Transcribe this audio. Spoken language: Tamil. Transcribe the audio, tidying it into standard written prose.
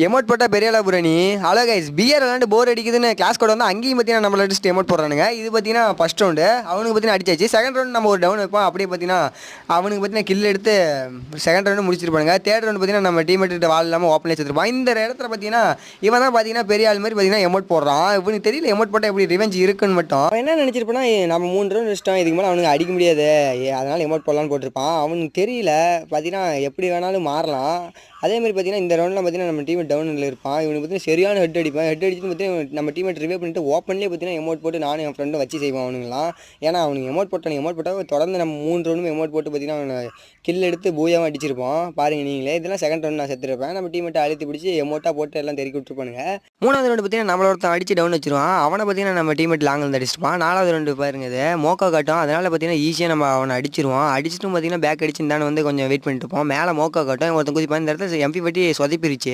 எமோட் போட்டால் பெரிய ஆளா ப்ரோ நீ. ஹலோ கைஸ், பிஆர் விளாண்டு போர் அடிக்குதுன்னு கிளாஸ் கூட வந்து அங்கேயும் பார்த்தீங்கன்னா நம்மள அடிச்சுட்டு எமோட் போடுறானுங்க. இது பார்த்தீங்கன்னா ஃபஸ்ட் ரவுண்டு அவனுக்கு பார்த்தீங்கன்னா அடிச்சாச்சு. செகண்ட் ரவுண்ட் நம்ம ஒரு டவுன் வைப்போம். அப்படியே பார்த்தீங்கன்னா அவனுக்கு பார்த்தீங்கன்னா கில் எடுத்து செகண்ட் ரவுண்டு முடிச்சிருப்பானுங்க. தேர்ட் ரவுண்டு பார்த்தீங்கன்னா நம்ம டீமேட்டு வால் இல்லாமல் ஓப்பன்லேயே வச்சுருப்பான். இந்த இடத்துல பார்த்தீங்கன்னா இவன் தான் பார்த்தீங்கன்னா பெரிய ஆள் மாதிரி பார்த்தீங்கன்னா எமோட் போடுறான். இவனுக்கு தெரியல எமோட் போட்டால் எப்படி ரிவெஞ்ச் இருக்குன்னு மட்டும். அவன் என்ன நினச்சிருப்பானா, நம்ம 3 ரவுண்ட் வச்சிட்டோம், இதுக்கு மேலே அவனுக்கு அடிக்க முடியாது, அதனால் எமோட் போடலான்னு போட்டிருப்பான். அவனுக்கு தெரியல பார்த்தீங்கன்னா எப்படி வேணாலும் மாறலாம். அதேமாதிரி பார்த்தீங்கன்னா இந்த ரவுண்டில் பார்த்தீங்கன்னா நம்ம டீமேட் டவுனில் இருப்பான். இவனுக்கு பார்த்தீங்கன்னா சரியான ஹெட் அடிப்பான். ஹெட் அடிச்சுட்டு பார்த்தீங்கன்னா நம்ம டீமேட் ரிவே பண்ணிட்டு ஓப்பன்லேயே பார்த்தீங்கன்னா எமோட் போட்டு நானும் என் ஃப்ரெண்டும் வச்சு செய்வான் அவனுங்களாம். ஏன்னா அவனுக்கு எமோட் போட்டால் தொடர்ந்து நம்ம 3 ரவுண்டும் எமோட் போட்டு பார்த்தீங்கன்னா அவனை கில் எடுத்து பூயாவும் அடிச்சிருப்போம். பாருங்கள் நீங்களே, இதெல்லாம் செகண்ட் ரவுண்ட் நான் செத்துருப்பேன். நம்ம டீமேட்டை அழுத்தி பிடிச்சி எமோட்டாக போட்டு எல்லாம் தெறிக்கி விட்டுருப்பானுங்க. மூணாவது ரவுண்டு பார்த்தீங்கன்னா நம்மள ஒருத்தன் அடிச்சு டவுன் வச்சிருவான். அவனை பார்த்தீங்கன்னா நம்ம டீமேட் லாங்கில் வந்து அடிச்சிருப்பான். நாலாவது ரவுண்டு பாருங்க, இது மோக்கா காட்டும். அதனால் பார்த்தீங்கன்னா ஈஸியாக நம்ம அவனை அடிச்சிருவான். அடிச்சுட்டும் பார்த்தீங்கன்னா பேக் அடிச்சுன்னு தானே வந்து கொஞ்சம் வெயிட் பண்ணிட்டு இருப்போம். மேலே மோக்கா காட்டும், ஒருத்தன் குதிப்பான். இந்த இடத்துல எம்பி பட்டி சொதப்பிருச்சு.